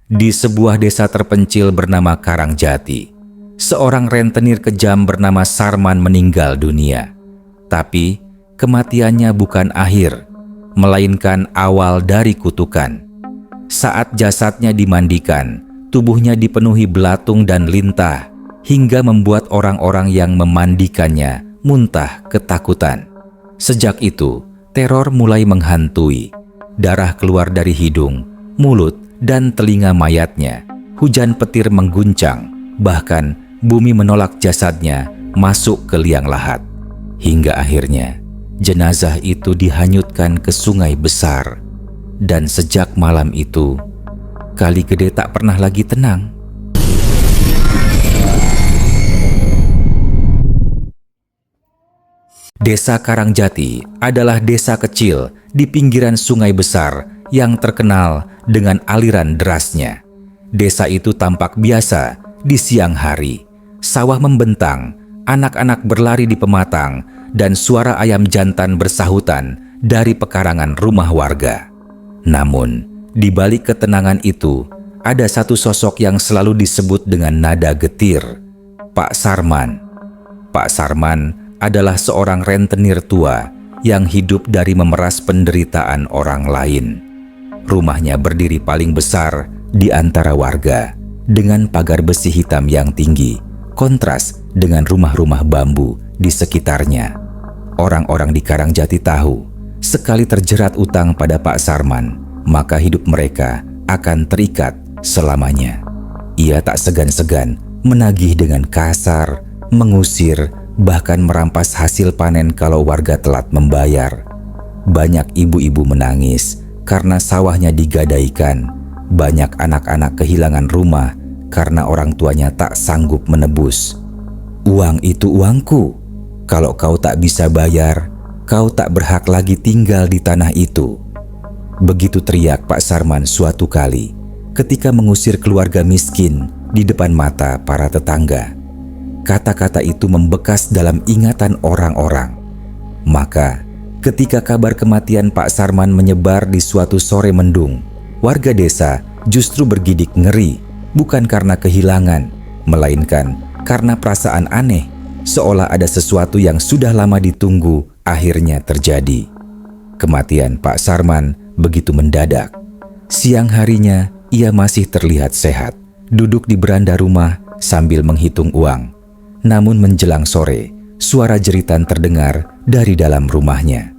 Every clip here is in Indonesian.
Di sebuah desa terpencil bernama Karangjati, seorang rentenir kejam bernama Sarman meninggal dunia. Tapi kematiannya bukan akhir, melainkan awal dari kutukan. Saat jasadnya dimandikan, tubuhnya dipenuhi belatung dan lintah, hingga membuat orang-orang yang memandikannya muntah ketakutan. Sejak itu, teror mulai menghantui. Darah keluar dari hidung, mulut, dan telinga mayatnya. Hujan petir mengguncang, bahkan bumi menolak jasadnya masuk ke liang lahat. Hingga akhirnya, jenazah itu dihanyutkan ke sungai besar. Dan sejak malam itu, Kali Gede tak pernah lagi tenang. Desa Karangjati adalah desa kecil di pinggiran sungai besar yang terkenal dengan aliran derasnya. Desa itu tampak biasa di siang hari. Sawah membentang, anak-anak berlari di pematang, dan suara ayam jantan bersahutan dari pekarangan rumah warga. Namun, di balik ketenangan itu, ada satu sosok yang selalu disebut dengan nada getir, Pak Sarman. Pak Sarman adalah seorang rentenir tua yang hidup dari memeras penderitaan orang lain. Rumahnya berdiri paling besar di antara warga, dengan pagar besi hitam yang tinggi, kontras dengan rumah-rumah bambu di sekitarnya. Orang-orang di Karangjati tahu, sekali terjerat utang pada Pak Sarman, maka hidup mereka akan terikat selamanya. Ia tak segan-segan menagih dengan kasar, mengusir, bahkan merampas hasil panen kalau warga telat membayar. Banyak ibu-ibu menangis karena sawahnya digadaikan. Banyak anak-anak kehilangan rumah karena orang tuanya tak sanggup menebus. "Uang itu uangku. Kalau kau tak bisa bayar, kau tak berhak lagi tinggal di tanah itu." Begitu teriak Pak Sarman suatu kali ketika mengusir keluarga miskin di depan mata para tetangga. Kata-kata itu membekas dalam ingatan orang-orang. Maka, ketika kabar kematian Pak Sarman menyebar di suatu sore mendung, warga desa justru bergidik ngeri, bukan karena kehilangan, melainkan karena perasaan aneh, seolah ada sesuatu yang sudah lama ditunggu akhirnya terjadi. Kematian Pak Sarman begitu mendadak. Siang harinya, ia masih terlihat sehat, duduk di beranda rumah sambil menghitung uang. Namun menjelang sore, suara jeritan terdengar dari dalam rumahnya.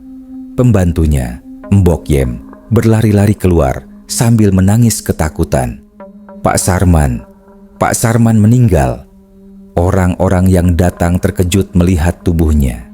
Pembantunya, Mbok Yem, berlari-lari keluar sambil menangis ketakutan. Pak Sarman meninggal." Orang-orang yang datang terkejut melihat tubuhnya.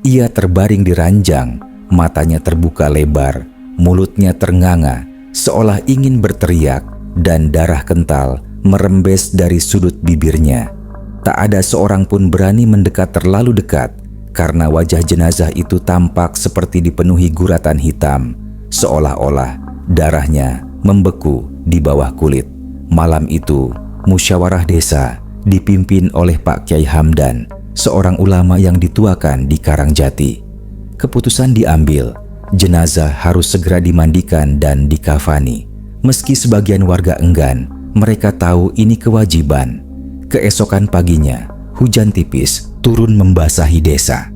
Ia terbaring di ranjang, matanya terbuka lebar, mulutnya ternganga, seolah ingin berteriak, dan darah kental merembes dari sudut bibirnya. Tak ada seorang pun berani mendekat terlalu dekat karena wajah jenazah itu tampak seperti dipenuhi guratan hitam, seolah-olah darahnya membeku di bawah kulit. Malam itu, musyawarah desa dipimpin oleh Pak Kyai Hamdan, seorang ulama yang dituakan di Karangjati. Keputusan diambil, jenazah harus segera dimandikan dan dikafani. Meski sebagian warga enggan, mereka tahu ini kewajiban. Keesokan paginya, hujan tipis turun membasahi desa.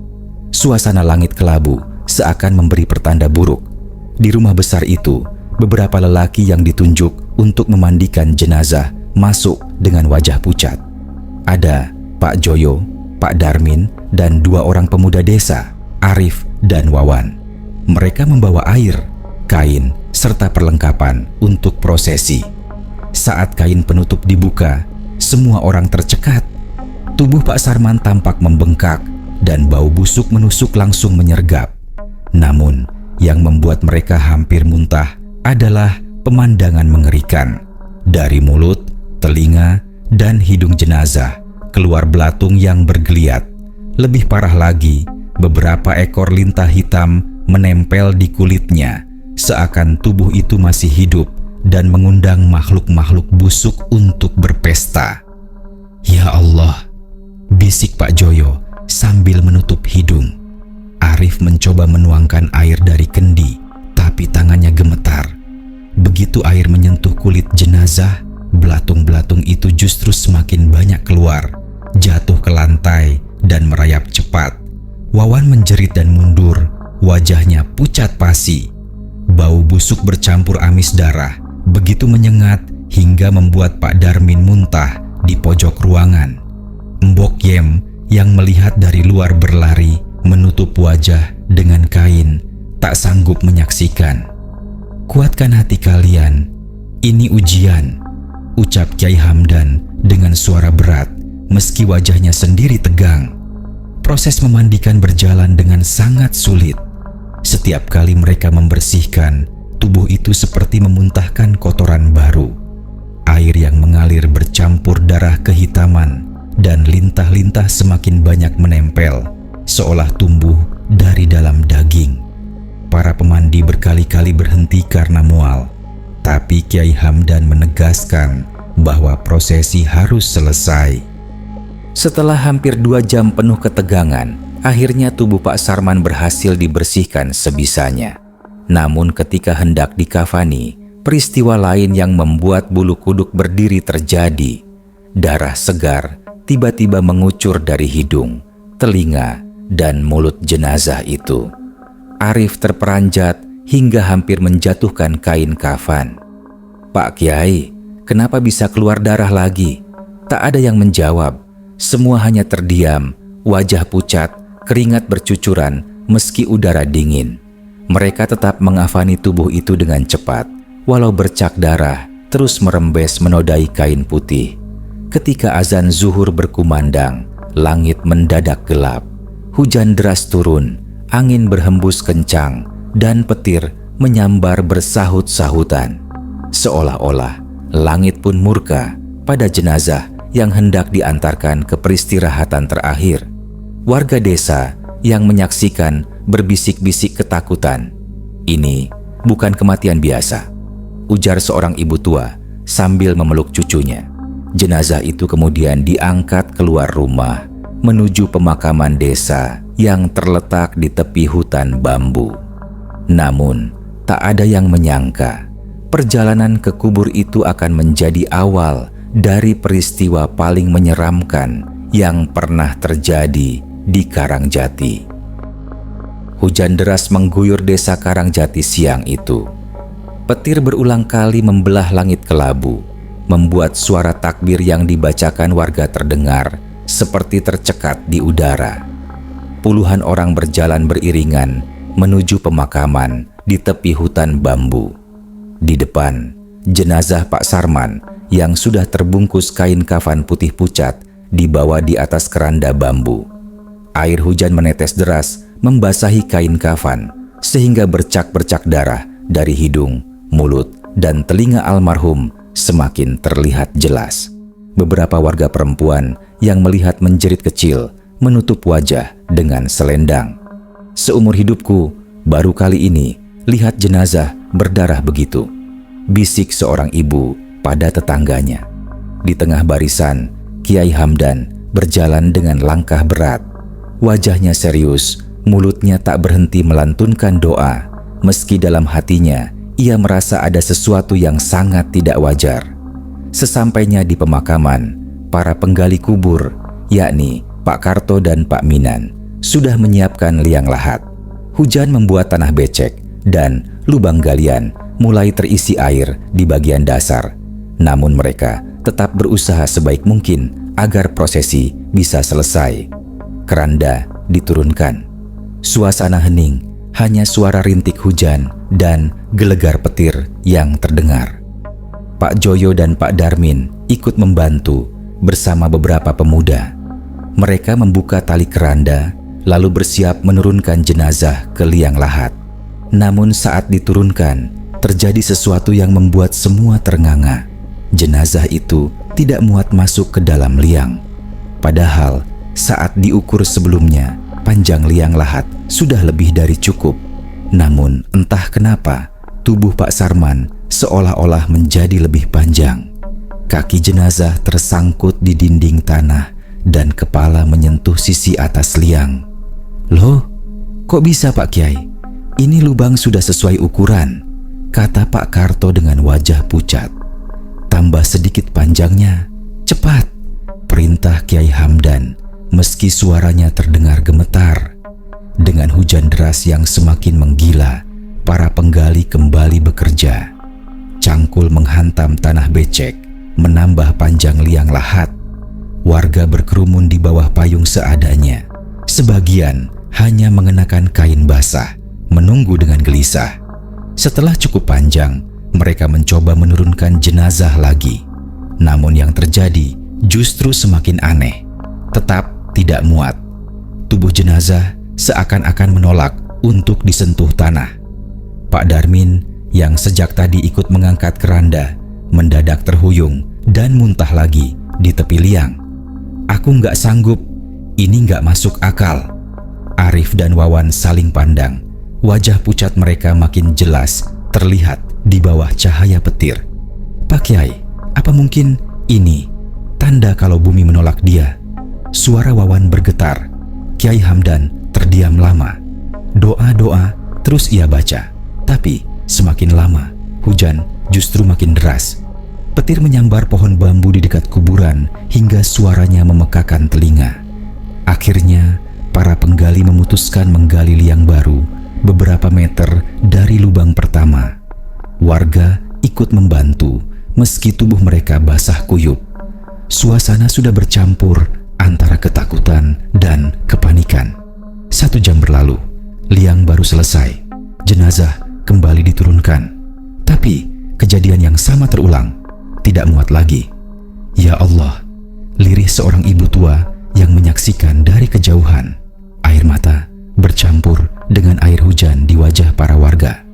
Suasana langit kelabu seakan memberi pertanda buruk. Di rumah besar itu, beberapa lelaki yang ditunjuk untuk memandikan jenazah masuk dengan wajah pucat. Ada Pak Joyo, Pak Darmin, dan 2 orang pemuda desa, Arif dan Wawan. Mereka membawa air, kain, serta perlengkapan untuk prosesi. Saat kain penutup dibuka, semua orang tercekat. Tubuh Pak Sarman tampak membengkak dan bau busuk menusuk langsung menyergap. Namun, yang membuat mereka hampir muntah adalah pemandangan mengerikan. Dari mulut, telinga, dan hidung jenazah keluar belatung yang bergeliat. Lebih parah lagi, beberapa ekor lintah hitam menempel di kulitnya, seakan tubuh itu masih hidup dan mengundang makhluk-makhluk busuk untuk berpesta. "Ya Allah," bisik Pak Joyo sambil menutup hidung. Arif mencoba menuangkan air dari kendi, tapi tangannya gemetar. Begitu air menyentuh kulit jenazah, belatung-belatung itu justru semakin banyak keluar, jatuh ke lantai dan merayap cepat. Wawan menjerit dan mundur, wajahnya pucat pasi. Bau busuk bercampur amis darah begitu menyengat hingga membuat Pak Darmin muntah di pojok ruangan. Mbok Yem yang melihat dari luar berlari menutup wajah dengan kain, tak sanggup menyaksikan. "Kuatkan hati kalian, ini ujian," ucap Kyai Hamdan dengan suara berat meski wajahnya sendiri tegang. Proses memandikan berjalan dengan sangat sulit. Setiap kali mereka membersihkan, tubuh itu seperti memuntahkan kotoran baru. Air yang mengalir bercampur darah kehitaman dan lintah-lintah semakin banyak menempel, seolah tumbuh dari dalam daging. Para pemandi berkali-kali berhenti karena mual, tapi Kyai Hamdan menegaskan bahwa prosesi harus selesai. Setelah hampir 2 jam penuh ketegangan, akhirnya tubuh Pak Sarman berhasil dibersihkan sebisanya. Namun ketika hendak dikafani, peristiwa lain yang membuat bulu kuduk berdiri terjadi. Darah segar tiba-tiba mengucur dari hidung, telinga, dan mulut jenazah itu. Arif terperanjat hingga hampir menjatuhkan kain kafan. "Pak Kiai, kenapa bisa keluar darah lagi?" Tak ada yang menjawab. Semua hanya terdiam, wajah pucat, keringat bercucuran meski udara dingin. Mereka tetap mengafani tubuh itu dengan cepat, walau bercak darah terus merembes menodai kain putih. Ketika azan zuhur berkumandang, langit mendadak gelap. Hujan deras turun, angin berhembus kencang, dan petir menyambar bersahut-sahutan. Seolah-olah langit pun murka pada jenazah yang hendak diantarkan ke peristirahatan terakhir. Warga desa yang menyaksikan berbisik-bisik ketakutan. "Ini bukan kematian biasa," ujar seorang ibu tua sambil memeluk cucunya. Jenazah itu kemudian diangkat keluar rumah menuju pemakaman desa yang terletak di tepi hutan bambu. Namun, tak ada yang menyangka perjalanan ke kubur itu akan menjadi awal dari peristiwa paling menyeramkan yang pernah terjadi di Karangjati. Hujan deras mengguyur desa Karangjati siang itu. Petir berulang kali membelah langit kelabu, membuat suara takbir yang dibacakan warga terdengar seperti tercekat di udara. Puluhan orang berjalan beriringan menuju pemakaman di tepi hutan bambu. Di depan, jenazah Pak Sarman yang sudah terbungkus kain kafan putih pucat dibawa di atas keranda bambu. Air hujan menetes deras membasahi kain kafan sehingga bercak-bercak darah dari hidung, mulut, dan telinga almarhum semakin terlihat jelas. Beberapa warga perempuan yang melihat menjerit kecil menutup wajah dengan selendang. "Seumur hidupku baru kali ini lihat jenazah berdarah begitu," bisik seorang ibu pada tetangganya. Di tengah barisan, Kiai Hamdan berjalan dengan langkah berat. Wajahnya serius, mulutnya tak berhenti melantunkan doa, meski dalam hatinya ia merasa ada sesuatu yang sangat tidak wajar. Sesampainya di pemakaman, para penggali kubur, yakni Pak Karto dan Pak Minan, sudah menyiapkan liang lahat. Hujan membuat tanah becek dan lubang galian mulai terisi air di bagian dasar. Namun mereka tetap berusaha sebaik mungkin agar prosesi bisa selesai. Keranda diturunkan. Suasana hening, hanya suara rintik hujan dan gelegar petir yang terdengar. Pak Joyo dan Pak Darmin ikut membantu bersama beberapa pemuda. Mereka membuka tali keranda lalu bersiap menurunkan jenazah ke liang lahat. Namun saat diturunkan, terjadi sesuatu yang membuat semua ternganga. Jenazah itu tidak muat masuk ke dalam liang. Padahal saat diukur sebelumnya, panjang liang lahat sudah lebih dari cukup. Namun entah kenapa, tubuh Pak Sarman seolah-olah menjadi lebih panjang. Kaki jenazah tersangkut di dinding tanah dan kepala menyentuh sisi atas liang. "Loh, kok bisa Pak Kiai? Ini lubang sudah sesuai ukuran," kata Pak Karto dengan wajah pucat. Tambah sedikit panjangnya. Cepat, perintah Kiai Hamdan meski suaranya terdengar gemetar. Dengan hujan deras yang semakin menggila, para penggali kembali bekerja. Cangkul menghantam tanah becek, menambah panjang liang lahat. Warga berkerumun di bawah payung seadanya. Sebagian hanya mengenakan kain basah, menunggu dengan gelisah. Setelah cukup panjang, mereka mencoba menurunkan jenazah lagi. Namun yang terjadi justru semakin aneh. Tetap tidak muat. Tubuh jenazah seakan-akan menolak untuk disentuh tanah. Pak Darmin yang sejak tadi ikut mengangkat keranda mendadak terhuyung dan muntah lagi di tepi liang. Aku nggak sanggup, ini nggak masuk akal. Arif dan Wawan saling pandang. Wajah pucat mereka makin jelas terlihat di bawah cahaya petir. Pak Kiai, apa mungkin ini tanda kalau bumi menolak dia? Suara Wawan bergetar. Kiai Hamdan terdiam lama. Doa-doa terus ia baca. Tapi semakin lama, hujan justru makin deras. Petir menyambar pohon bambu di dekat kuburan hingga suaranya memekakan telinga. Akhirnya, para penggali memutuskan menggali liang baru beberapa meter dari lubang pertama. Warga ikut membantu meski tubuh mereka basah kuyup. Suasana sudah bercampur antara ketakutan dan kepanikan. 1 jam berlalu, liang baru selesai. Jenazah kembali diturunkan. Tapi kejadian yang sama terulang. Tidak muat lagi. Ya Allah, lirih seorang ibu tua yang menyaksikan dari kejauhan. Air mata bercampur dengan air hujan di wajah para warga.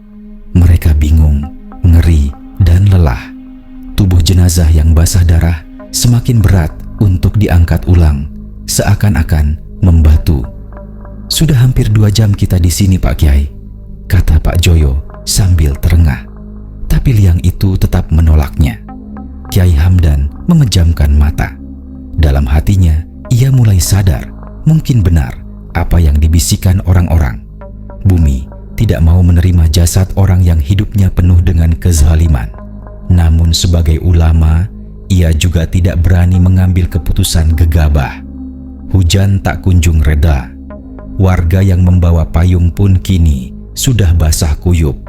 Mereka bingung, ngeri, dan lelah. Tubuh jenazah yang basah darah semakin berat untuk diangkat ulang, seakan-akan membatu. Sudah hampir 2 jam kita di sini, Pak Kiai, kata Pak Joyo sambil terengah. Tapi liang itu tetap menolaknya. Kiai Hamdan memejamkan mata. Dalam hatinya, ia mulai sadar mungkin benar apa yang dibisikkan orang-orang. Bumi tidak mau menerima jasad orang yang hidupnya penuh dengan kezaliman. Namun sebagai ulama, ia juga tidak berani mengambil keputusan gegabah. Hujan tak kunjung reda. Warga yang membawa payung pun kini sudah basah kuyup.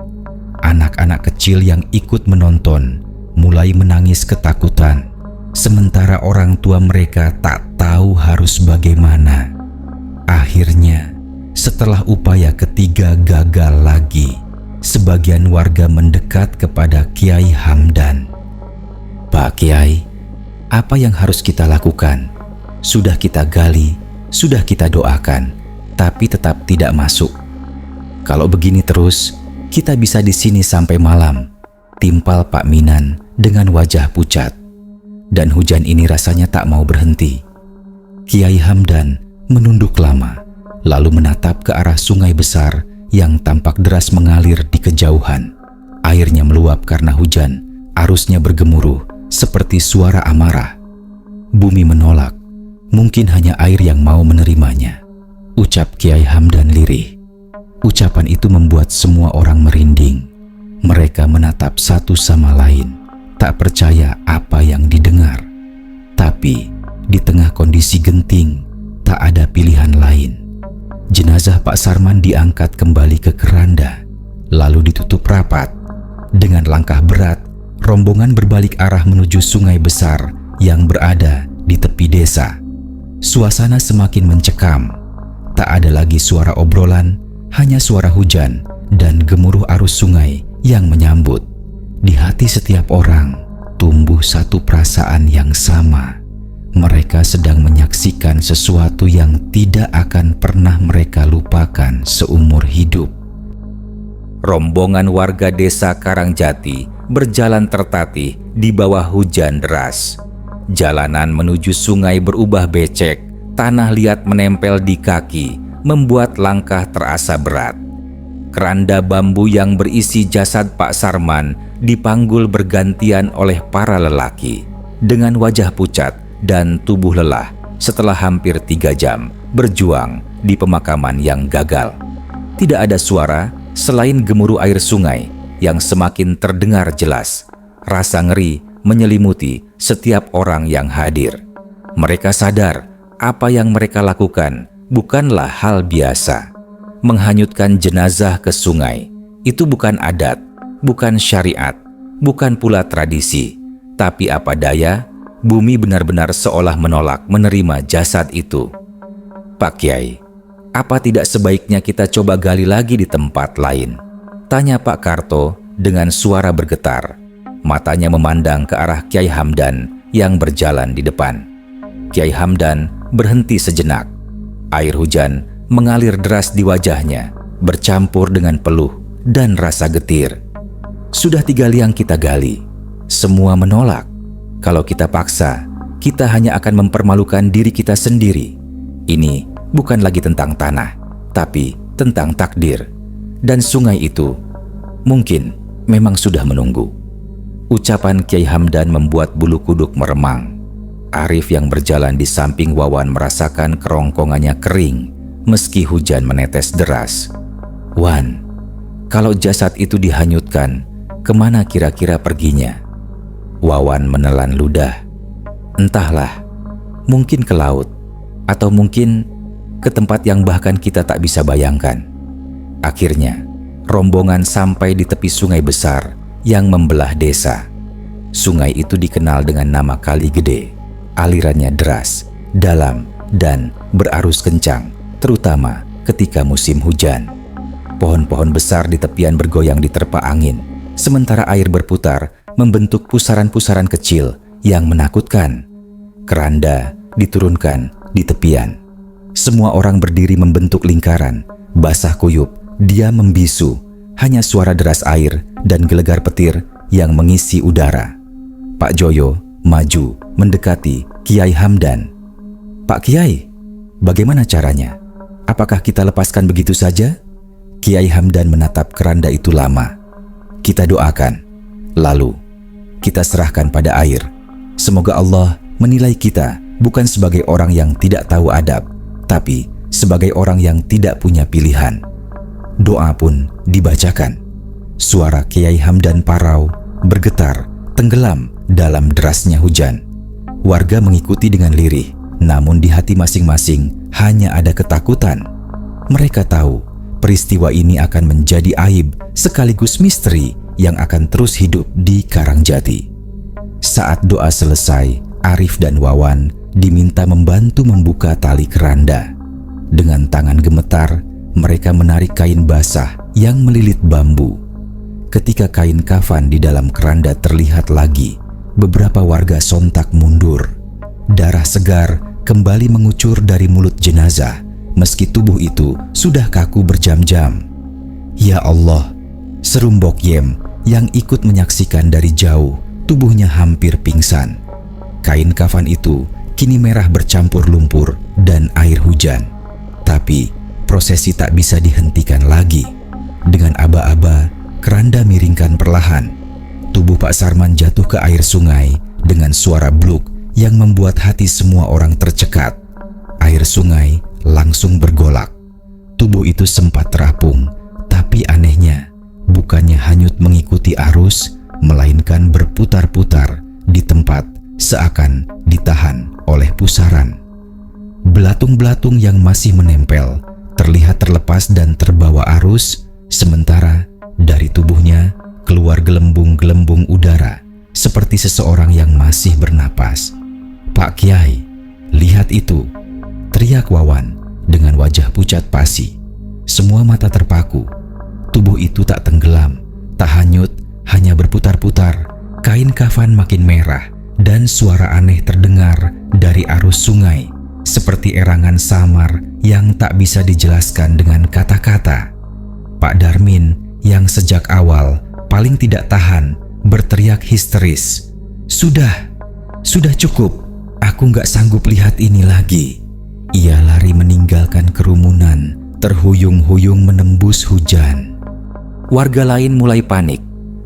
Anak-anak kecil yang ikut menonton mulai menangis ketakutan, sementara orang tua mereka tak tahu harus bagaimana. Akhirnya, setelah upaya ketiga gagal lagi, sebagian warga mendekat kepada Kiai Hamdan. Pak Kiai, apa yang harus kita lakukan? Sudah kita gali, sudah kita doakan, tapi tetap tidak masuk. Kalau begini terus, kita bisa di sini sampai malam, timpal Pak Minan dengan wajah pucat. Dan hujan ini rasanya tak mau berhenti. Kiai Hamdan menunduk lama, lalu menatap ke arah sungai besar yang tampak deras mengalir di kejauhan. Airnya meluap karena hujan, arusnya bergemuruh seperti suara amarah. Bumi menolak, mungkin hanya air yang mau menerimanya, ucap Kiai Hamdan lirih. Ucapan itu membuat semua orang merinding. Mereka menatap satu sama lain, tak percaya apa yang didengar. Tapi di tengah kondisi genting, tak ada pilihan lain. Jenazah Pak Sarman diangkat kembali ke keranda, lalu ditutup rapat. Dengan langkah berat, rombongan berbalik arah menuju sungai besar yang berada di tepi desa. Suasana semakin mencekam. Tak ada lagi suara obrolan, hanya suara hujan dan gemuruh arus sungai yang menyambut. Di hati setiap orang tumbuh satu perasaan yang sama. Mereka sedang menyaksikan sesuatu yang tidak akan pernah mereka lupakan seumur hidup. Rombongan warga desa Karangjati berjalan tertatih di bawah hujan deras. Jalanan menuju sungai berubah becek, tanah liat menempel di kaki, membuat langkah terasa berat. Keranda bambu yang berisi jasad Pak Sarman dipanggul bergantian oleh para lelaki dengan wajah pucat dan tubuh lelah setelah hampir 3 jam berjuang di pemakaman yang gagal. Tidak ada suara selain gemuruh air sungai yang semakin terdengar jelas. Rasa ngeri menyelimuti setiap orang yang hadir. Mereka sadar apa yang mereka lakukan bukanlah hal biasa. Menghanyutkan jenazah ke sungai itu bukan adat, bukan syariat, bukan pula tradisi. Tapi apa daya, bumi benar-benar seolah menolak menerima jasad itu. Pak Kiai, apa tidak sebaiknya kita coba gali lagi di tempat lain? Tanya Pak Karto dengan suara bergetar. Matanya memandang ke arah Kiai Hamdan yang berjalan di depan. Kiai Hamdan berhenti sejenak. Air hujan mengalir deras di wajahnya, bercampur dengan peluh dan rasa getir. Sudah 3 liang kita gali, semua menolak. Kalau kita paksa, kita hanya akan mempermalukan diri kita sendiri. Ini bukan lagi tentang tanah, tapi tentang takdir. Dan sungai itu mungkin memang sudah menunggu. Ucapan Kiai Hamdan membuat bulu kuduk meremang. Arif yang berjalan di samping Wawan merasakan kerongkongannya kering meski hujan menetes deras. Wan, kalau jasad itu dihanyutkan, kemana kira-kira perginya? Wawan menelan ludah. Entahlah, mungkin ke laut, atau mungkin ke tempat yang bahkan kita tak bisa bayangkan. Akhirnya, rombongan sampai di tepi sungai besar yang membelah desa. Sungai itu dikenal dengan nama Kali Gede. Alirannya deras, dalam, dan berarus kencang, terutama ketika musim hujan. Pohon-pohon besar di tepian bergoyang diterpa angin, sementara air berputar membentuk pusaran-pusaran kecil yang menakutkan. Keranda diturunkan di tepian. Semua orang berdiri membentuk lingkaran, basah kuyup, diam membisu, hanya suara deras air dan gelegar petir yang mengisi udara. Pak Joyo maju mendekati Kiai Hamdan. Pak Kiai, bagaimana caranya? Apakah kita lepaskan begitu saja? Kiai Hamdan menatap keranda itu lama. Kita doakan, lalu kita serahkan pada air. Semoga Allah menilai kita bukan sebagai orang yang tidak tahu adab, tapi sebagai orang yang tidak punya pilihan. Doa pun dibacakan. Suara Kiai Hamdan parau, bergetar, tenggelam dalam derasnya hujan. Warga mengikuti dengan lirih, namun di hati masing-masing hanya ada ketakutan. Mereka tahu peristiwa ini akan menjadi aib sekaligus misteri yang akan terus hidup di Karangjati. Saat doa selesai, Arif dan Wawan diminta membantu membuka tali keranda. Dengan tangan gemetar, mereka menarik kain basah yang melilit bambu. Ketika kain kafan di dalam keranda terlihat lagi, beberapa warga sontak mundur. Darah segar kembali mengucur dari mulut jenazah, meski tubuh itu sudah kaku berjam-jam. Ya Allah, seru Mbok Yem yang ikut menyaksikan dari jauh, tubuhnya hampir pingsan. Kain kafan itu kini merah bercampur lumpur dan air hujan. Tapi prosesi tak bisa dihentikan lagi. Dengan aba-aba, keranda miringkan perlahan. Tubuh Pak Sarman jatuh ke air sungai dengan suara bluk yang membuat hati semua orang tercekat. Air sungai langsung bergolak. Tubuh itu sempat terapung, tapi anehnya bukannya hanyut mengikuti arus, melainkan berputar-putar di tempat seakan ditahan oleh pusaran. Belatung-belatung yang masih menempel terlihat terlepas dan terbawa arus, sementara dari tubuhnya keluar gelembung-gelembung udara seperti seseorang yang masih bernapas. Pak Kiai, lihat itu, teriak Wawan dengan wajah pucat pasi. Semua mata terpaku. Tubuh itu tak tenggelam, tak hanyut, hanya berputar-putar. Kain kafan makin merah dan suara aneh terdengar dari arus sungai, seperti erangan samar yang tak bisa dijelaskan dengan kata-kata. Pak Darmin yang sejak awal paling tidak tahan berteriak histeris. Sudah cukup, aku gak sanggup lihat ini lagi. Ia lari meninggalkan kerumunan, terhuyung-huyung menembus hujan. Warga lain mulai panik.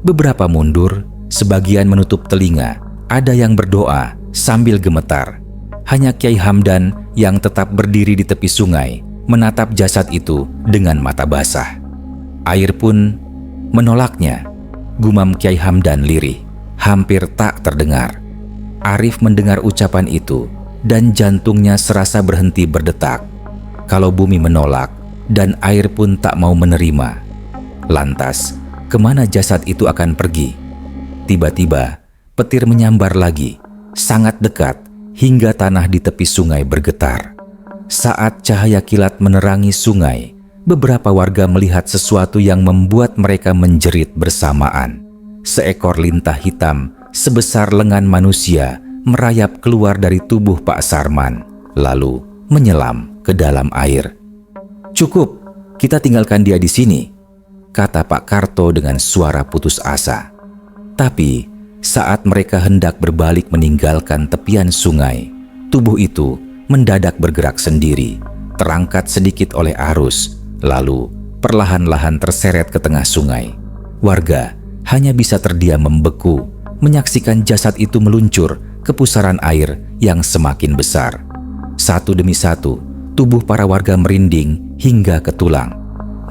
Beberapa mundur, sebagian menutup telinga, ada yang berdoa sambil gemetar. Hanya Kiai Hamdan yang tetap berdiri di tepi sungai, menatap jasad itu dengan mata basah. Air pun menolaknya, gumam Kiai Hamdan lirih, hampir tak terdengar. Arif mendengar ucapan itu dan jantungnya serasa berhenti berdetak. Kalau bumi menolak dan air pun tak mau menerima, lantas kemana jasad itu akan pergi? Tiba-tiba petir menyambar lagi, sangat dekat hingga tanah di tepi sungai bergetar. Saat cahaya kilat menerangi sungai, beberapa warga melihat sesuatu yang membuat mereka menjerit bersamaan. Seekor lintah hitam sebesar lengan manusia merayap keluar dari tubuh Pak Sarman, lalu menyelam ke dalam air. "Cukup, kita tinggalkan dia di sini," kata Pak Karto dengan suara putus asa. Tapi saat mereka hendak berbalik meninggalkan tepian sungai, tubuh itu mendadak bergerak sendiri, terangkat sedikit oleh arus, lalu perlahan-lahan terseret ke tengah sungai. Warga hanya bisa terdiam membeku menyaksikan jasad itu meluncur ke pusaran air yang semakin besar. Satu demi satu, tubuh para warga merinding hingga ke tulang.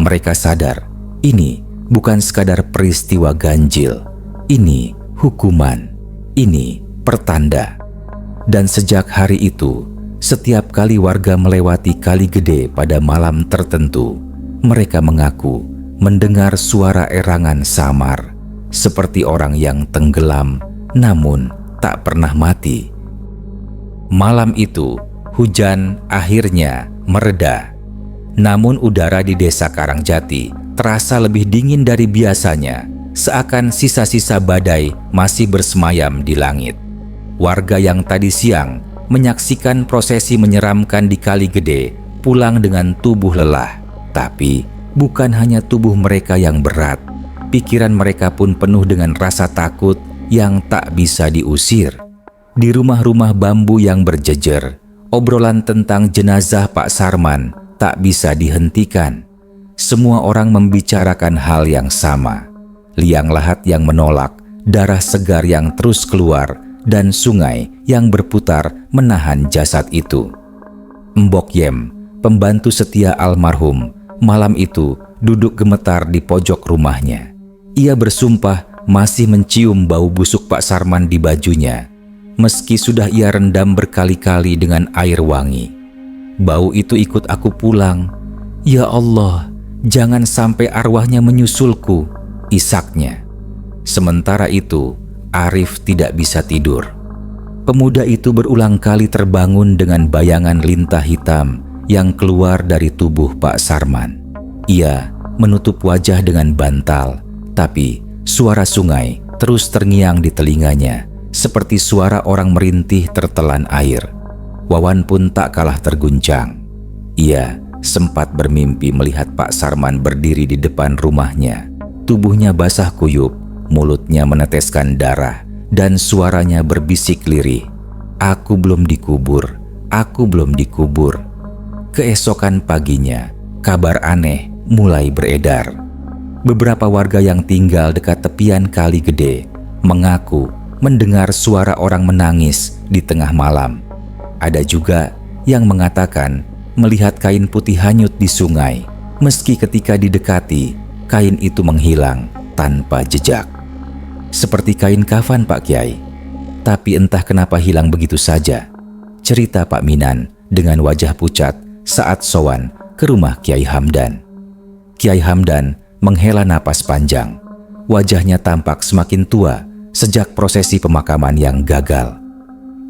Mereka sadar ini bukan sekadar peristiwa ganjil, ini hukuman, ini pertanda. Dan sejak hari itu, setiap kali warga melewati Kali Gede pada malam tertentu, mereka mengaku mendengar suara erangan samar, seperti orang yang tenggelam namun tak pernah mati. Malam itu, hujan akhirnya mereda. Namun udara di desa Karangjati terasa lebih dingin dari biasanya, seakan sisa-sisa badai masih bersemayam di langit. Warga yang tadi siang menyaksikan prosesi menyeramkan di Kali Gede pulang dengan tubuh lelah. Tapi bukan hanya tubuh mereka yang berat, pikiran mereka pun penuh dengan rasa takut yang tak bisa diusir. Di rumah-rumah bambu yang berjejer, obrolan tentang jenazah Pak Sarman tak bisa dihentikan. Semua orang membicarakan hal yang sama. Liang lahat yang menolak, darah segar yang terus keluar, dan sungai yang berputar menahan jasad itu. Mbok Yem, pembantu setia almarhum, malam itu duduk gemetar di pojok rumahnya. Ia bersumpah masih mencium bau busuk Pak Sarman di bajunya, meski sudah ia rendam berkali-kali dengan air wangi. "Bau itu ikut aku pulang. Ya Allah, jangan sampai arwahnya menyusulku," isaknya. Sementara itu, Arif tidak bisa tidur. Pemuda itu berulang kali terbangun dengan bayangan lintah hitam yang keluar dari tubuh Pak Sarman. Ia menutup wajah dengan bantal, tapi suara sungai terus terngiang di telinganya, seperti suara orang merintih tertelan air. Wawan pun tak kalah terguncang. Ia sempat bermimpi melihat Pak Sarman berdiri di depan rumahnya. Tubuhnya basah kuyup, mulutnya meneteskan darah, dan suaranya berbisik lirih, "Aku belum dikubur, aku belum dikubur." Keesokan paginya, kabar aneh mulai beredar. Beberapa warga yang tinggal dekat tepian Kali Gede mengaku mendengar suara orang menangis di tengah malam. Ada juga yang mengatakan melihat kain putih hanyut di sungai, meski ketika didekati, kain itu menghilang tanpa jejak. "Seperti kain kafan, Pak Kiai. Tapi entah kenapa hilang begitu saja," cerita Pak Minan dengan wajah pucat saat sowan ke rumah Kiai Hamdan. Kiai Hamdan menghela napas panjang. Wajahnya tampak semakin tua sejak prosesi pemakaman yang gagal.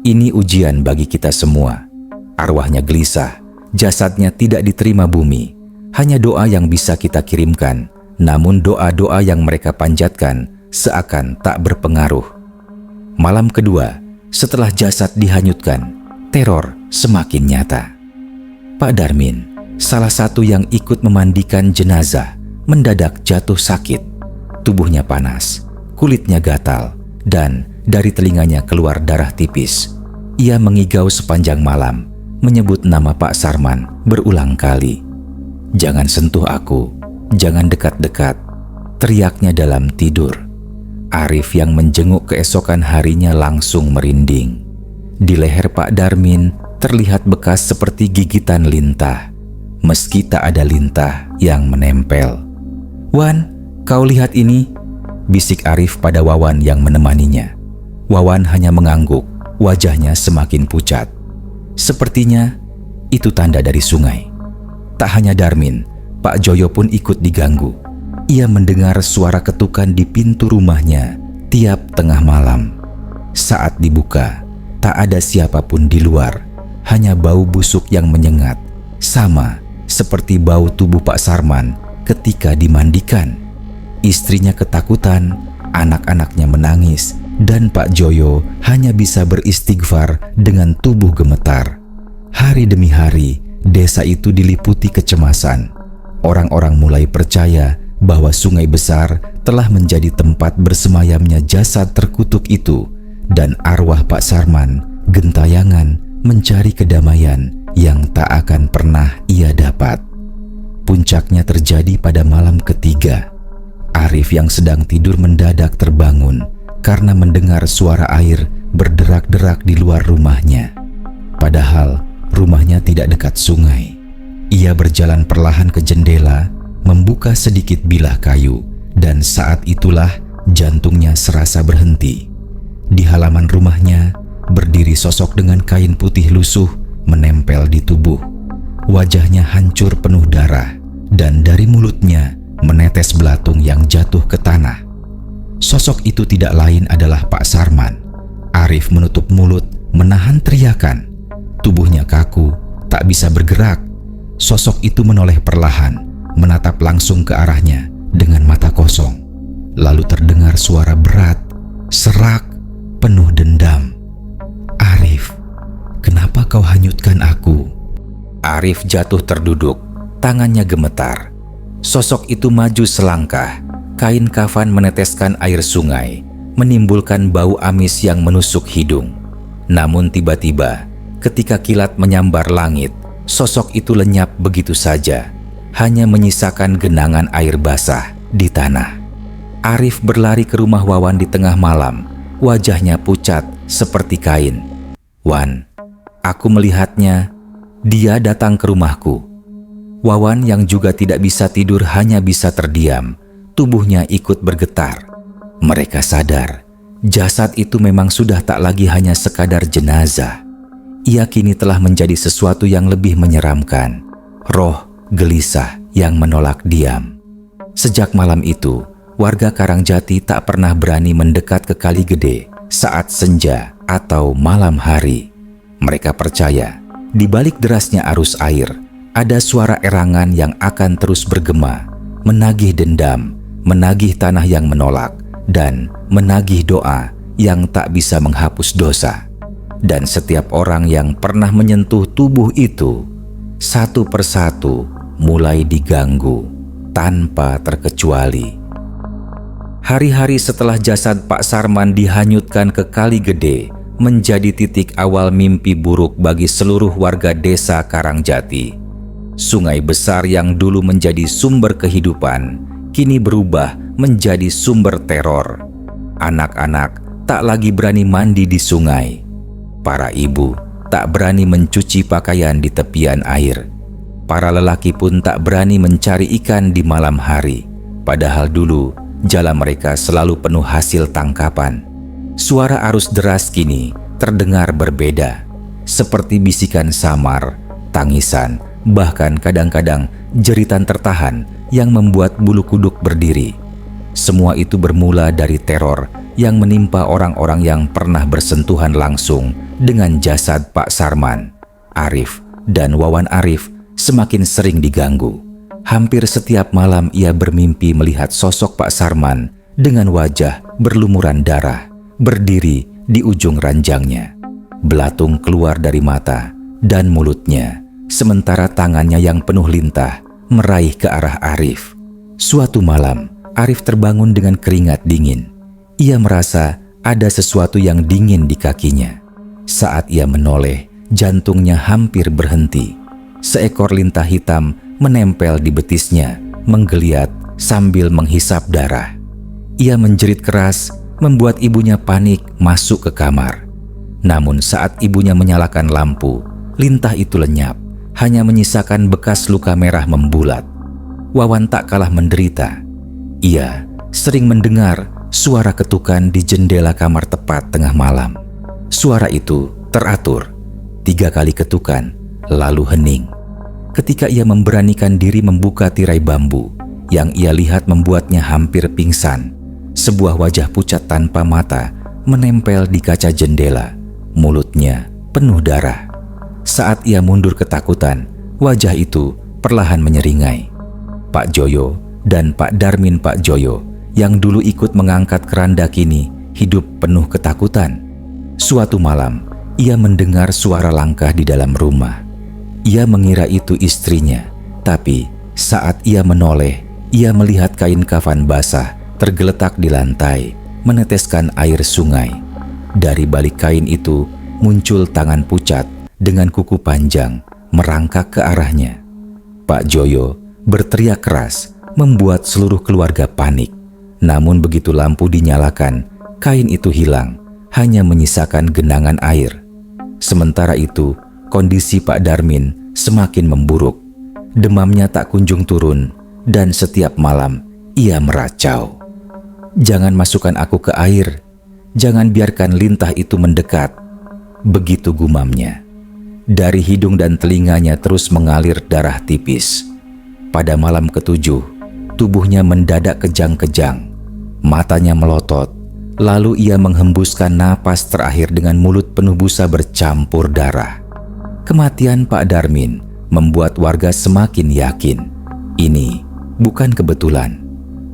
Ini ujian bagi kita semua. Arwahnya gelisah, jasadnya tidak diterima bumi. Hanya doa yang bisa kita kirimkan, namun doa-doa yang mereka panjatkan seakan tak berpengaruh. Malam kedua, setelah jasad dihanyutkan, teror semakin nyata. Pak Darmin, salah satu yang ikut memandikan jenazah, mendadak jatuh sakit. Tubuhnya panas, kulitnya gatal, dan dari telinganya keluar darah tipis. Ia mengigau sepanjang malam, menyebut nama Pak Sarman berulang kali. "Jangan sentuh aku, jangan dekat-dekat," teriaknya dalam tidur. Arif yang menjenguk keesokan harinya langsung merinding. Di leher Pak Darmin terlihat bekas seperti gigitan lintah, meski tak ada lintah yang menempel. "Wan, kau lihat ini," bisik Arif pada Wawan yang menemaninya. Wawan hanya mengangguk, wajahnya semakin pucat. Sepertinya itu tanda dari sungai. Tak hanya Darmin, Pak Joyo pun ikut diganggu. Ia mendengar suara ketukan di pintu rumahnya tiap tengah malam. Saat dibuka, tak ada siapapun di luar, hanya bau busuk yang menyengat, sama seperti bau tubuh Pak Sarman ketika dimandikan. Istrinya ketakutan, anak-anaknya menangis, dan Pak Joyo hanya bisa beristighfar dengan tubuh gemetar. Hari demi hari, desa itu diliputi kecemasan. Orang-orang mulai percaya bahwa sungai besar telah menjadi tempat bersemayamnya jasad terkutuk itu, dan arwah Pak Sarman gentayangan mencari kedamaian yang tak akan pernah ia dapat. Puncaknya terjadi pada malam ketiga. Arif yang sedang tidur mendadak terbangun karena mendengar suara air berderak-derak di luar rumahnya. Padahal rumahnya tidak dekat sungai. Ia berjalan perlahan ke jendela, membuka sedikit bilah kayu, dan saat itulah jantungnya serasa berhenti. Di halaman rumahnya berdiri sosok dengan kain putih lusuh menempel di tubuh. Wajahnya hancur penuh darah, dan dari mulutnya menetes belatung yang jatuh ke tanah. Sosok itu tidak lain adalah Pak Sarman. Arif menutup mulut, menahan teriakan. Tubuhnya kaku, tak bisa bergerak. Sosok itu menoleh perlahan, menatap langsung ke arahnya dengan mata kosong. Lalu terdengar suara berat, serak, penuh dendam. "Arif, kenapa kau hanyutkan aku?" Arif jatuh terduduk, tangannya gemetar. Sosok itu maju selangkah, kain kafan meneteskan air sungai, menimbulkan bau amis yang menusuk hidung. Namun tiba-tiba, ketika kilat menyambar langit, sosok itu lenyap begitu saja, hanya menyisakan genangan air basah di tanah. Arif berlari ke rumah Wawan di tengah malam, wajahnya pucat seperti kain. "Wan, aku melihatnya, dia datang ke rumahku." Wawan yang juga tidak bisa tidur hanya bisa terdiam, tubuhnya ikut bergetar. Mereka sadar, jasad itu memang sudah tak lagi hanya sekadar jenazah. Ia kini telah menjadi sesuatu yang lebih menyeramkan, roh gelisah yang menolak diam. Sejak malam itu, warga Karangjati tak pernah berani mendekat ke Kali Gede saat senja atau malam hari. Mereka percaya, di balik derasnya arus air, ada suara erangan yang akan terus bergema, menagih dendam, menagih tanah yang menolak, dan menagih doa yang tak bisa menghapus dosa. Dan setiap orang yang pernah menyentuh tubuh itu, satu persatu mulai diganggu tanpa terkecuali. Hari-hari setelah jasad Pak Sarman dihanyutkan ke Kali Gede menjadi titik awal mimpi buruk bagi seluruh warga desa Karangjati. Sungai besar yang dulu menjadi sumber kehidupan kini berubah menjadi sumber teror. Anak-anak tak lagi berani mandi di sungai. Para ibu tak berani mencuci pakaian di tepian air. Para lelaki pun tak berani mencari ikan di malam hari. Padahal dulu jala mereka selalu penuh hasil tangkapan. Suara arus deras kini terdengar berbeda, seperti bisikan samar, tangisan, bahkan kadang-kadang jeritan tertahan yang membuat bulu kuduk berdiri. Semua itu bermula dari teror yang menimpa orang-orang yang pernah bersentuhan langsung dengan jasad Pak Sarman. Arif dan Wawan Arif semakin sering diganggu. Hampir setiap malam ia bermimpi melihat sosok Pak Sarman dengan wajah berlumuran darah, berdiri di ujung ranjangnya. Belatung keluar dari mata dan mulutnya, sementara tangannya yang penuh lintah meraih ke arah Arif. Suatu malam, Arif terbangun dengan keringat dingin. Ia merasa ada sesuatu yang dingin di kakinya. Saat ia menoleh, jantungnya hampir berhenti. Seekor lintah hitam menempel di betisnya, menggeliat sambil menghisap darah. Ia menjerit keras, membuat ibunya panik masuk ke kamar. Namun saat ibunya menyalakan lampu, lintah itu lenyap, hanya menyisakan bekas luka merah membulat. Wawan tak kalah menderita. Ia sering mendengar suara ketukan di jendela kamar tepat tengah malam. Suara itu teratur, 3 kali ketukan, lalu hening. Ketika ia memberanikan diri membuka tirai bambu, yang ia lihat membuatnya hampir pingsan. Sebuah wajah pucat tanpa mata menempel di kaca jendela, mulutnya penuh darah. Saat ia mundur ketakutan, wajah itu perlahan menyeringai. Pak Joyo dan Pak Darmin Pak Joyo yang dulu ikut mengangkat keranda kini hidup penuh ketakutan. Suatu malam, ia mendengar suara langkah di dalam rumah. Ia mengira itu istrinya, tapi saat ia menoleh, ia melihat kain kafan basah tergeletak di lantai, meneteskan air sungai. Dari balik kain itu muncul tangan pucat dengan kuku panjang merangkak ke arahnya. Pak Joyo berteriak keras, membuat seluruh keluarga panik. Namun begitu lampu dinyalakan, kain itu hilang, hanya menyisakan genangan air. Sementara itu, kondisi Pak Darmin semakin memburuk. Demamnya tak kunjung turun, dan setiap malam ia meracau. "Jangan masukkan aku ke air, jangan biarkan lintah itu mendekat," begitu gumamnya. Dari hidung dan telinganya terus mengalir darah tipis. Pada malam ke-7, tubuhnya mendadak kejang-kejang. Matanya melotot, lalu ia menghembuskan napas terakhir dengan mulut penuh busa bercampur darah. Kematian Pak Darmin membuat warga semakin yakin ini bukan kebetulan.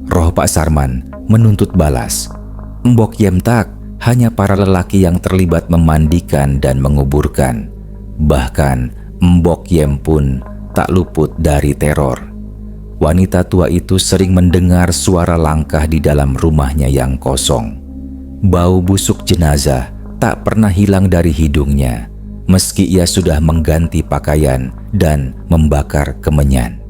Roh Pak Sarman menuntut balas. Mbok Yem tak hanya para lelaki yang terlibat memandikan dan menguburkan. Bahkan Mbok Yem pun tak luput dari teror. Wanita tua itu sering mendengar suara langkah di dalam rumahnya yang kosong. Bau busuk jenazah tak pernah hilang dari hidungnya, meski ia sudah mengganti pakaian dan membakar kemenyan.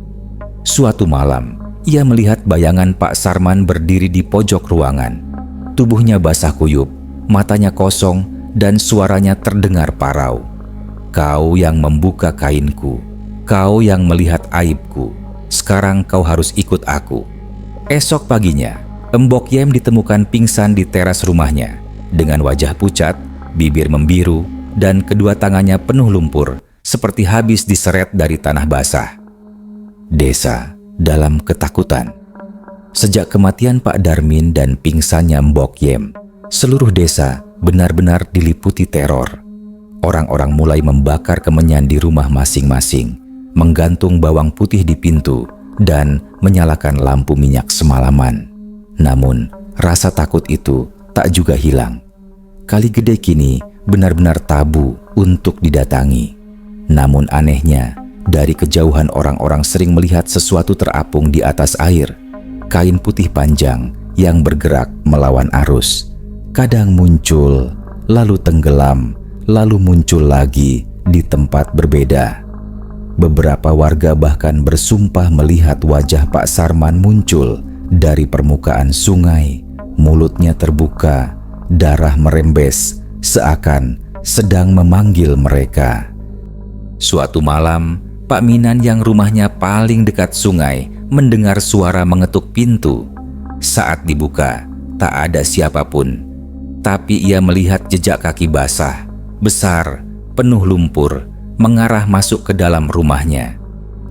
Suatu malam, ia melihat bayangan Pak Sarman berdiri di pojok ruangan. Tubuhnya basah kuyup, matanya kosong, dan suaranya terdengar parau. "Kau yang membuka kainku, kau yang melihat aibku. Sekarang kau harus ikut aku." Esok paginya, Mbok Yem ditemukan pingsan di teras rumahnya dengan wajah pucat, bibir membiru, dan kedua tangannya penuh lumpur seperti habis diseret dari tanah basah. Desa dalam ketakutan. Sejak kematian Pak Darmin dan pingsannya Mbok Yem, seluruh desa benar-benar diliputi teror. Orang-orang mulai membakar kemenyan di rumah masing-masing, menggantung bawang putih di pintu, dan menyalakan lampu minyak semalaman. Namun, rasa takut itu tak juga hilang. Kali Gede kini benar-benar tabu untuk didatangi. Namun anehnya, dari kejauhan orang-orang sering melihat sesuatu terapung di atas air. Kain putih panjang yang bergerak melawan arus. Kadang muncul, lalu tenggelam, lalu muncul lagi di tempat berbeda. Beberapa warga bahkan bersumpah melihat wajah Pak Sarman muncul dari permukaan sungai. Mulutnya terbuka, darah merembes, seakan sedang memanggil mereka. Suatu malam, Pak Minan yang rumahnya paling dekat sungai mendengar suara mengetuk pintu. Saat dibuka, tak ada siapapun. Tapi ia melihat jejak kaki basah, besar, penuh lumpur, mengarah masuk ke dalam rumahnya.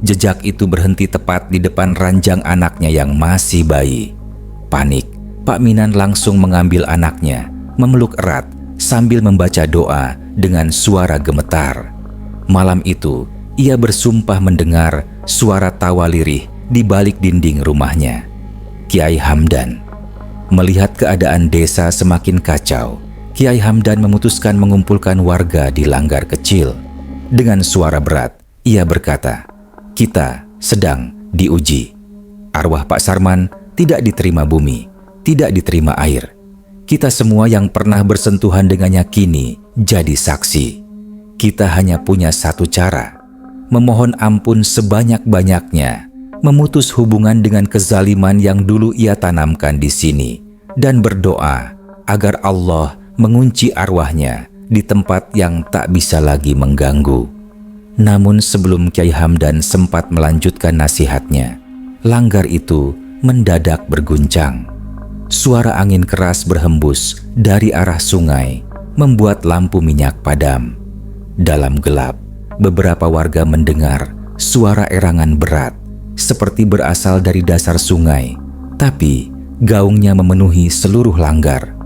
Jejak itu berhenti tepat di depan ranjang anaknya yang masih bayi. Panik, Pak Minan langsung mengambil anaknya, memeluk erat sambil membaca doa dengan suara gemetar. Malam itu, ia bersumpah mendengar suara tawa lirih di balik dinding rumahnya. Kiai Hamdan. Melihat keadaan desa semakin kacau, Kiai Hamdan memutuskan mengumpulkan warga di langgar kecil. Dengan suara berat, ia berkata, "Kita sedang diuji. Arwah Pak Sarman tidak diterima bumi, tidak diterima air. Kita semua yang pernah bersentuhan dengannya kini jadi saksi. Kita hanya punya satu cara, memohon ampun sebanyak-banyaknya, memutus hubungan dengan kezaliman yang dulu ia tanamkan di sini, dan berdoa agar Allah mengunci arwahnya di tempat yang tak bisa lagi mengganggu." Namun sebelum Kiai Hamdan sempat melanjutkan nasihatnya, langgar itu mendadak berguncang. suara angin keras berhembus dari arah sungai membuat lampu minyak padam. Dalam gelap, beberapa warga mendengar suara erangan berat seperti berasal dari dasar sungai, tapi gaungnya memenuhi seluruh langgar.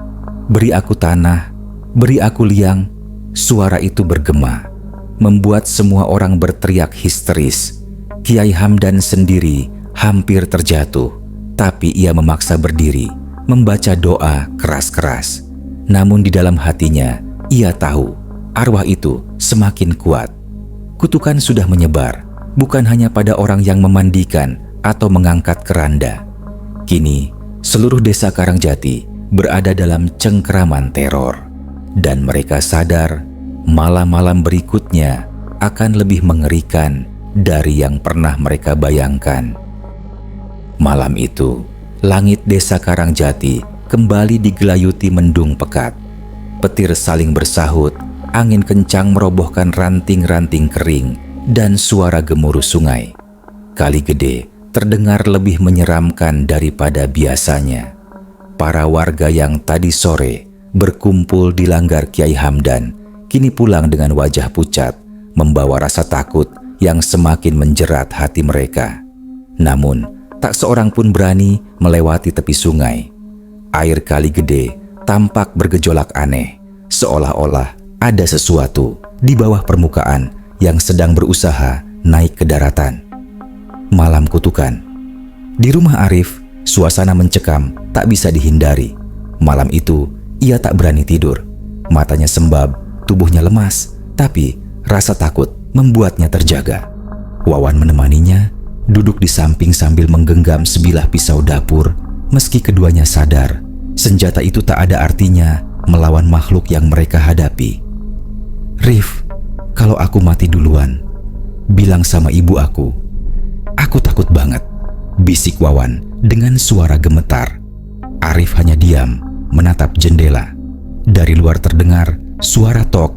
"Beri aku tanah, beri aku liang." Suara itu bergema, membuat semua orang berteriak histeris. Kiai Hamdan sendiri hampir terjatuh, tapi ia memaksa berdiri, membaca doa keras-keras. Namun di dalam hatinya, ia tahu arwah itu semakin kuat. Kutukan sudah menyebar, bukan hanya pada orang yang memandikan atau mengangkat keranda. Kini, seluruh desa Karangjati berada dalam cengkeraman teror. Dan mereka sadar, malam-malam berikutnya akan lebih mengerikan dari yang pernah mereka bayangkan. Malam itu, langit desa Karangjati kembali digelayuti mendung pekat. Petir saling bersahut, angin kencang merobohkan ranting-ranting kering, dan suara gemuruh sungai. Kali Gede terdengar lebih menyeramkan daripada biasanya. Para warga yang tadi sore berkumpul di langgar Kiai Hamdan kini pulang dengan wajah pucat, membawa rasa takut yang semakin menjerat hati mereka. Namun, tak seorang pun berani melewati tepi sungai. Air Kali Gede tampak bergejolak aneh, seolah-olah ada sesuatu di bawah permukaan yang sedang berusaha naik ke daratan. Malam kutukan. Di rumah Arif, suasana mencekam tak bisa dihindari. Malam itu, ia tak berani tidur. Matanya sembab, tubuhnya lemas, tapi rasa takut membuatnya terjaga. Wawan menemaninya, duduk di samping sambil menggenggam sebilah pisau dapur. Meski keduanya sadar, senjata itu tak ada artinya melawan makhluk yang mereka hadapi. "Rif, kalau aku mati duluan, bilang sama ibu aku." "Aku takut banget," bisik Wawan dengan suara gemetar. Arif hanya diam, menatap jendela. Dari luar terdengar suara tok,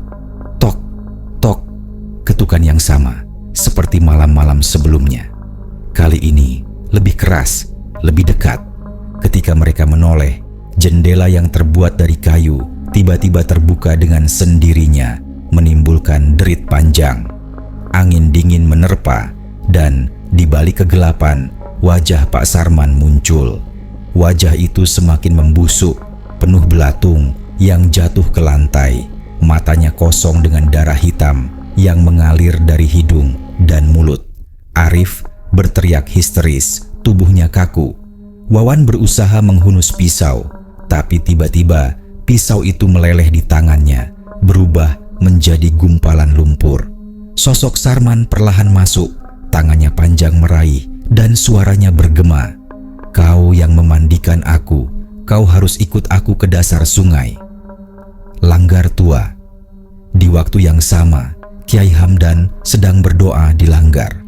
tok, tok. Ketukan yang sama, seperti malam-malam sebelumnya. Kali ini lebih keras, lebih dekat. Ketika mereka menoleh, jendela yang terbuat dari kayu tiba-tiba terbuka dengan sendirinya, menimbulkan derit panjang. Angin dingin menerpa, dan di balik kegelapan, wajah Pak Sarman muncul. Wajah itu semakin membusuk, penuh belatung yang jatuh ke lantai. Matanya kosong dengan darah hitam yang mengalir dari hidung dan mulut. Arif berteriak histeris, tubuhnya kaku. Wawan berusaha menghunus pisau, tapi tiba-tiba pisau itu meleleh di tangannya, berubah menjadi gumpalan lumpur. Sosok Sarman perlahan masuk, tangannya panjang meraih dan suaranya bergema. "Kau yang memandikan aku, kau harus ikut aku ke dasar sungai." Langgar tua. Di waktu yang sama, Kiai Hamdan sedang berdoa di langgar.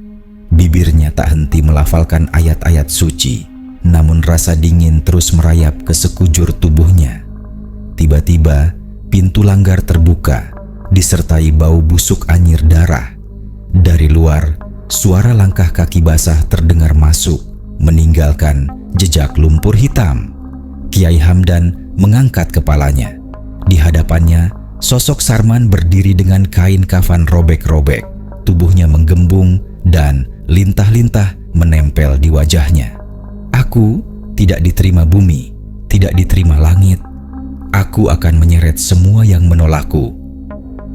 Bibirnya tak henti melafalkan ayat-ayat suci, namun rasa dingin terus merayap ke sekujur tubuhnya. Tiba-tiba, pintu langgar terbuka, disertai bau busuk anyir darah. Dari luar, suara langkah kaki basah terdengar masuk, meninggalkan jejak lumpur hitam. Kiai Hamdan mengangkat kepalanya. Di hadapannya, sosok Sarman berdiri dengan kain kafan robek-robek. Tubuhnya menggembung dan lintah-lintah menempel di wajahnya. "Aku tidak diterima bumi, tidak diterima langit. Aku akan menyeret semua yang menolakku."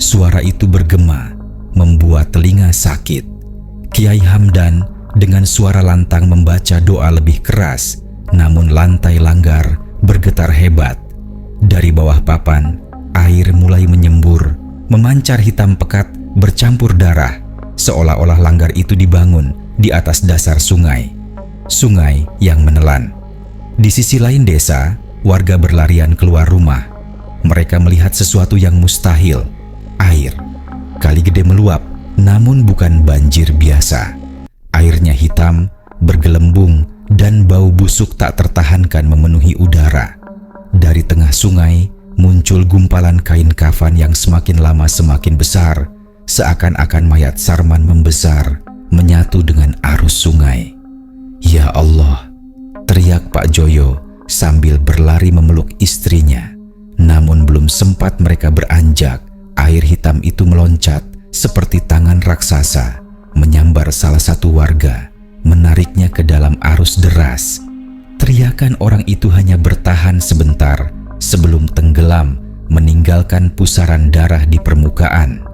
Suara itu bergema, membuat telinga sakit. Kiai Hamdan dengan suara lantang membaca doa lebih keras, namun lantai langgar bergetar hebat. Dari bawah papan, air mulai menyembur, memancar hitam pekat bercampur darah, seolah-olah langgar itu dibangun di atas dasar sungai. Sungai yang menelan. Di sisi lain desa, warga berlarian keluar rumah. Mereka melihat sesuatu yang mustahil. Air. Kali Gede meluap, namun bukan banjir biasa. Airnya hitam, bergelembung, dan bau busuk tak tertahankan memenuhi udara. Dari tengah sungai, muncul gumpalan kain kafan yang semakin lama semakin besar, seakan-akan mayat Sarman membesar, menyatu dengan arus sungai. "Ya Allah!" teriak Pak Joyo sambil berlari memeluk istrinya. Namun belum sempat mereka beranjak, air hitam itu meloncat seperti tangan raksasa, menyambar salah satu warga, menariknya ke dalam arus deras. Teriakan orang itu hanya bertahan sebentar sebelum tenggelam, meninggalkan pusaran darah di permukaan.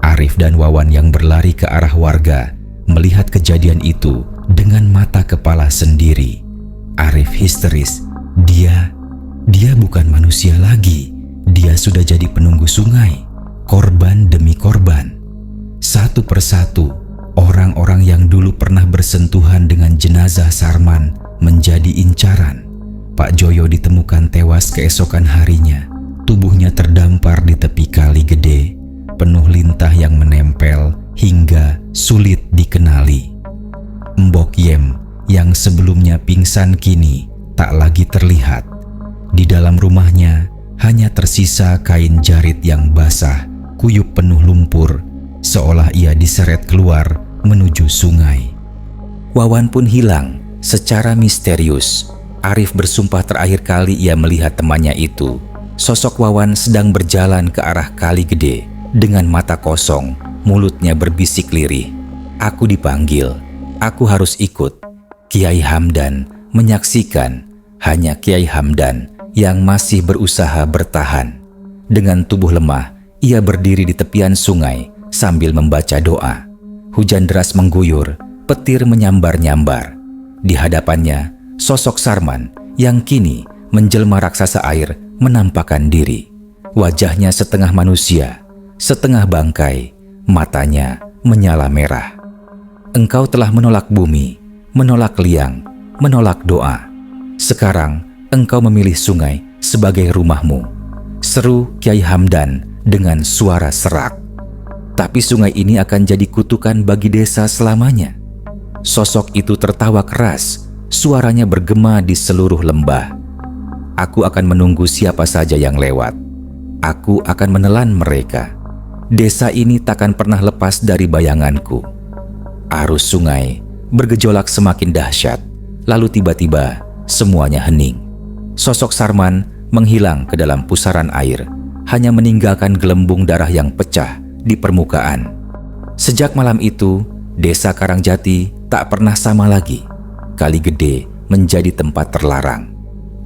Arif dan Wawan yang berlari ke arah warga melihat kejadian itu dengan mata kepala sendiri. Arif histeris. Dia bukan manusia lagi. Dia sudah jadi penunggu sungai, korban demi korban. Satu persatu, orang-orang yang dulu pernah bersentuhan dengan jenazah Sarman menjadi incaran. Pak Joyo ditemukan tewas keesokan harinya. Tubuhnya terdampar di tepi kali gede, penuh lintah yang menempel hingga sulit dikenali. Mbok Yem yang sebelumnya pingsan kini tak lagi terlihat. Di dalam rumahnya hanya tersisa kain jarit yang basah, kuyup penuh lumpur, seolah ia diseret keluar menuju sungai. Wawan pun hilang secara misterius. Arif bersumpah terakhir kali ia melihat temannya itu. Sosok Wawan sedang berjalan ke arah kali gede dengan mata kosong, mulutnya berbisik lirih. Aku dipanggil, aku harus ikut. Kiai Hamdan menyaksikan, hanya Kiai Hamdan yang masih berusaha bertahan. Dengan tubuh lemah, ia berdiri di tepian sungai sambil membaca doa. Hujan deras mengguyur, petir menyambar-nyambar. Di hadapannya, sosok Sarman yang kini menjelma raksasa air menampakkan diri. Wajahnya setengah manusia, setengah bangkai, matanya menyala merah. Engkau telah menolak bumi, menolak liang, menolak doa. Sekarang engkau memilih sungai sebagai rumahmu, seru Kiai Hamdan dengan suara serak. Tapi sungai ini akan jadi kutukan bagi desa selamanya. Sosok itu tertawa keras, suaranya bergema di seluruh lembah. Aku akan menunggu siapa saja yang lewat. Aku akan menelan mereka. Desa ini takkan pernah lepas dari bayanganku. Arus sungai bergejolak semakin dahsyat, lalu tiba-tiba semuanya hening. Sosok Sarman menghilang ke dalam pusaran air, hanya meninggalkan gelembung darah yang pecah di permukaan. Sejak malam itu, desa Karangjati tak pernah sama lagi. Kali Gede menjadi tempat terlarang.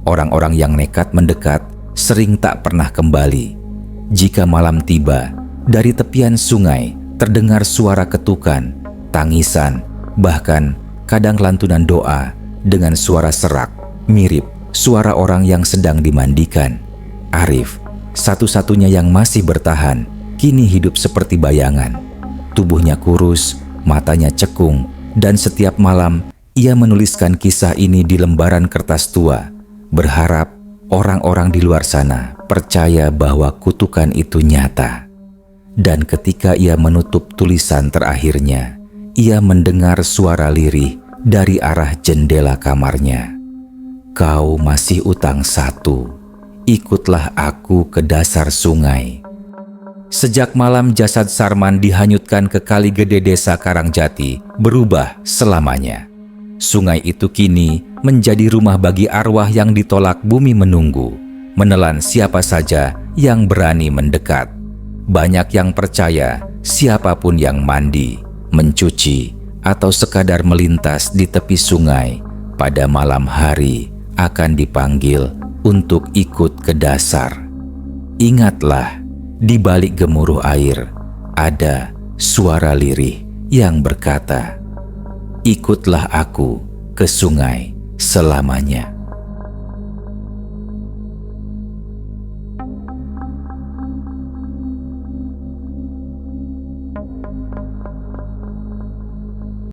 Orang-orang yang nekat mendekat sering tak pernah kembali. Jika malam tiba, dari tepian sungai terdengar suara ketukan, tangisan, bahkan kadang lantunan doa dengan suara serak, mirip suara orang yang sedang dimandikan. Arif, satu-satunya yang masih bertahan, kini hidup seperti bayangan. Tubuhnya kurus, matanya cekung, dan setiap malam ia menuliskan kisah ini di lembaran kertas tua, berharap orang-orang di luar sana percaya bahwa kutukan itu nyata. Dan ketika ia menutup tulisan terakhirnya, ia mendengar suara lirih dari arah jendela kamarnya. Kau masih utang satu, ikutlah aku ke dasar sungai. Sejak malam jasad Sarman dihanyutkan ke kali gede desa Karangjati berubah selamanya. Sungai itu kini menjadi rumah bagi arwah yang ditolak bumi menunggu, menelan siapa saja yang berani mendekat. Banyak yang percaya siapapun yang mandi, mencuci, atau sekadar melintas di tepi sungai pada malam hari akan dipanggil untuk ikut ke dasar. Ingatlah, di balik gemuruh air ada suara lirih yang berkata, ikutlah aku ke sungai selamanya.